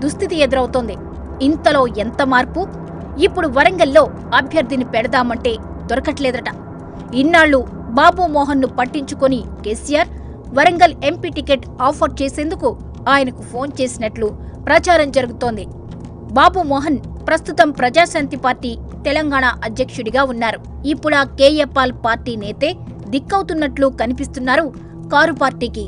దుస్థితి ఎదురవుతోంది. ఇంతలో ఎంత మార్పు? ఇప్పుడు వరంగల్లో అభ్యర్థిని పెడదామంటే దొరకట్లేదట. ఇన్నాళ్లు బాబు మోహన్ను పట్టించుకొని KCR Warangal MP ticket offer చేసేందుకు ఆయనకు ఫోన్ చేసినట్లు ప్రచారం జరుగుతోంది. బాబు మోహన్ ప్రస్తుతం ప్రజాశాంతి పార్టీ తెలంగాణ అధ్యక్షుడిగా ఉన్నారు. ఇప్పుడు ఆ కేఏపాల్ పార్టీ నేతే దిక్కవుతున్నట్లు కనిపిస్తున్నారు కారు పార్టీకి.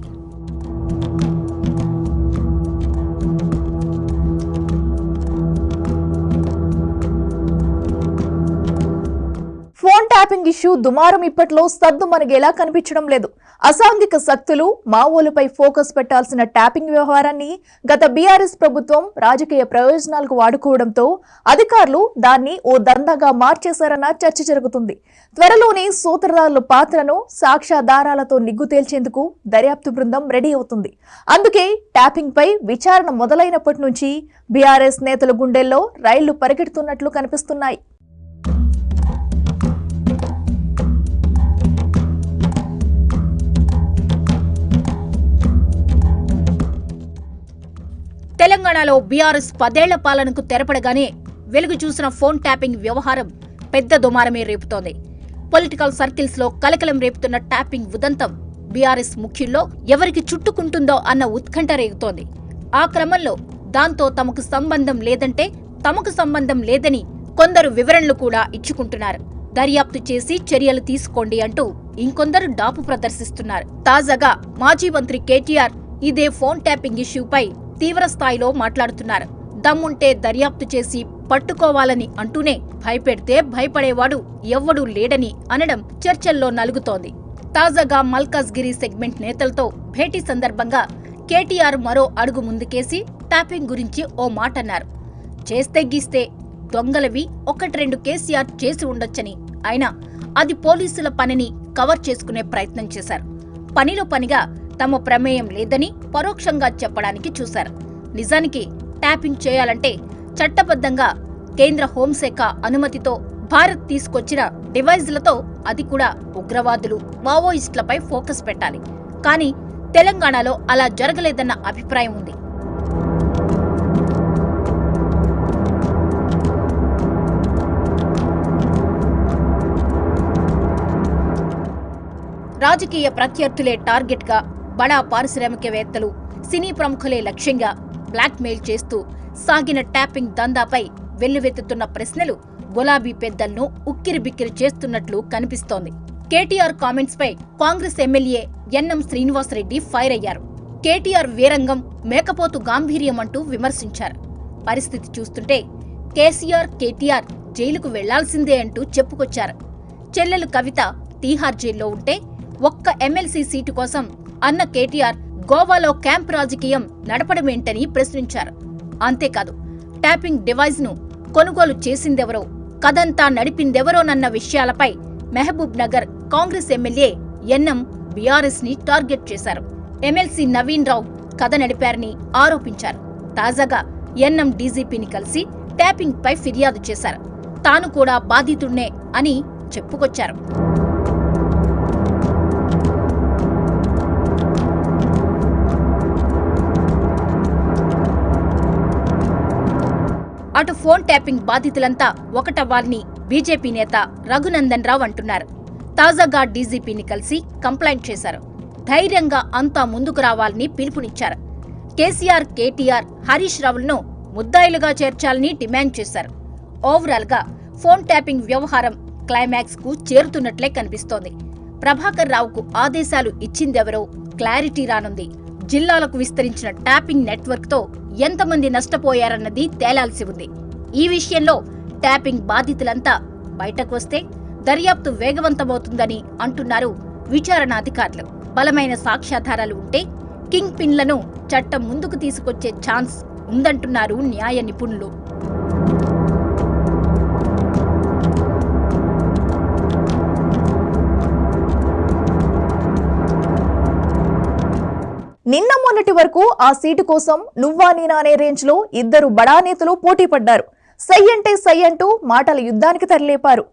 ఫోన్ ట్యాపింగ్ ఇష్యూ దుమారం ఇప్పట్లో సద్దు మనగేలా కనిపించడం లేదు. అసాంఘిక శక్తులు మావోలపై ఫోకస్ పెట్టాల్సిన ట్యాపింగ్ వ్యవహారాన్ని గత బీఆర్ఎస్ ప్రభుత్వం రాజకీయ ప్రయోజనాలకు వాడుకోవడంతో అధికారులు దాన్ని ఓ దందాగా మార్చేశారన్న చర్చ జరుగుతుంది. త్వరలోనే సూత్రధారుల పాత్రను సాక్ష్యాధారాలతో నిగ్గు తేల్చేందుకు దర్యాప్తు బృందం రెడీ అవుతుంది. అందుకే ట్యాపింగ్ పై విచారణ మొదలైనప్పటి నుంచి బీఆర్ఎస్ నేతల గుండెల్లో రైళ్లు పరిగెడుతున్నట్లు కనిపిస్తున్నాయి. తెలంగాణలో బీఆర్ఎస్ 10 ఏళ్ల పాలనకు తెరపడగానే వెలుగు చూసిన ఫోన్ ట్యాపింగ్ వ్యవహారం పెద్ద దుమారమే రేపుతోంది. పొలిటికల్ సర్కిల్స్ లో కలకలం రేపుతున్న ట్యాపింగ్ ఉదంతం బీఆర్ఎస్ ముఖ్యుల్లో ఎవరికి చుట్టుకుంటుందో అన్న ఉత్కంఠ రేగుతోంది. ఆ క్రమంలో దాంతో తమకు సంబంధం లేదంటే తమకు సంబంధం లేదని కొందరు వివరణలు కూడా ఇచ్చుకుంటున్నారు. దర్యాప్తు చేసి చర్యలు తీసుకోండి అంటూ ఇంకొందరు డాపు ప్రదర్శిస్తున్నారు. తాజాగా మాజీ మంత్రి కేటీఆర్ ఇదే ఫోన్ ట్యాపింగ్ ఇష్యూపై తీవ్ర స్థాయిలో మాట్లాడుతున్నారు. దమ్ముంటే దర్యాప్తు చేసి పట్టుకోవాలని అంటూనే భయపెడితే భయపడేవాడు ఎవ్వడూ లేడని అనడం చర్చల్లో నలుగుతోంది. తాజాగా మల్కాజ్గిరి సెగ్మెంట్ నేతలతో భేటీ సందర్భంగా కేటీఆర్ మరో అడుగు ముందుకేసి ట్యాపింగ్ గురించి ఓ మాట అన్నారు. చేస్తే గీస్తే దొంగలవి 1-2 కేసీఆర్ చేసి ఉండొచ్చని, అయినా అది పోలీసుల పనిని కవర్ చేసుకునే ప్రయత్నం చేశారు. పనిలో పనిగా తమ ప్రమేయం లేదని పరోక్షంగా చెప్పడానికి చూశారు. నిజానికి ట్యాపింగ్ చేయాలంటే చట్టబద్ధంగా కేంద్ర హోంశాఖ అనుమతితో భారత్ తీసుకొచ్చిన డివైజ్లతో, అది కూడా ఉగ్రవాదులు మావోయిస్టులపై ఫోకస్ పెట్టాలి. కానీ తెలంగాణలో అలా జరగలేదన్న అభిప్రాయం ఉంది. రాజకీయ ప్రత్యర్థులే టార్గెట్గా, బడా పారిశ్రామికవేత్తలు, సినీ ప్రముఖులే లక్ష్యంగా బ్లాక్మెయిల్ చేస్తూ సాగిన ట్యాపింగ్ దందాపై వెల్లువెత్తుతున్న ప్రశ్నలు గులాబీ పెద్దలను ఉక్కిరిబిక్కిరి చేస్తున్నట్లు కనిపిస్తోంది. కేటీఆర్ కామెంట్స్ పై Congress MLA NM Srinivasa Reddy fire అయ్యారు. కేటీఆర్ వీరంగం, మేకపోతు గాంభీర్యం అంటూ విమర్శించారు. పరిస్థితి చూస్తుంటే కేటీఆర్ జైలుకు వెళ్లాల్సిందే అంటూ చెప్పుకొచ్చారు. చెల్లెలు కవిత తీహార్ జైల్లో ఉంటే ఒక్క ఎమ్మెల్సీ సీటు కోసం అన్న కేటీఆర్ గోవాలో క్యాంప్ రాజకీయం నడపడమేంటని ప్రశ్నించారు. అంతేకాదు, ట్యాపింగ్ డివైజ్ ను కొనుగోలు చేసిందెవరో, కదంతా నడిపిందెవరోనన్న విషయాలపై Mahbubnagar Congress MLA NM BRS ని టార్గెట్ చేశారు. ఎమ్మెల్సీ నవీన్ రావు కథ నడిపారని ఆరోపించారు. తాజాగా ఎన్ఎం డీజీపీని కలిసి ట్యాపింగ్ పై ఫిర్యాదు చేశారు. తాను కూడా బాధితుడినే అని చెప్పుకొచ్చారు. అటు ఫోన్ ట్యాపింగ్ బాధితులంతా ఒకటవ్వాలని బీజేపీ నేత రఘునందన్ రావు అంటున్నారు. తాజాగా డీజీపీని కలిసి కంప్లైంట్ చేశారు. ధైర్యంగా అంతా ముందుకు రావాలని పిలుపునిచ్చారు. కేసీఆర్, కేటీఆర్, హరీష్ రావులను ముద్దాయిలుగా చేర్చాలని డిమాండ్ చేశారు. ఓవరాల్ గా ఫోన్ ట్యాపింగ్ వ్యవహారం క్లైమాక్స్ కు చేరుతున్నట్లే కనిపిస్తోంది. ప్రభాకర్ రావుకు ఆదేశాలు ఇచ్చిందెవరో క్లారిటీ రానుంది. జిల్లాలకు విస్తరించిన ట్యాపింగ్ నెట్వర్క్ తో ఎంతమంది నష్టపోయారన్నది తేలాల్సి ఉంది. ఈ విషయంలో ట్యాపింగ్ బాధితులంతా బయటకు వస్తే దర్యాప్తు వేగవంతమవుతుందని అంటున్నారు విచారణాధికారులు. బలమైన సాక్ష్యాధారాలు ఉంటే కింగ్ పిన్లను చట్టం ముందుకు తీసుకొచ్చే ఛాన్స్ ఉందంటున్నారు న్యాయ నిపుణులు. నిన్న మొన్నటి వరకు ఆ సీటు కోసం నువ్వా నేనా అనే రేంజ్ లో ఇద్దరు బడా నేతలు పోటీ పడ్డారు. సై అంటే సై అంటూ మాటల యుద్ధానికి తరలేపారు.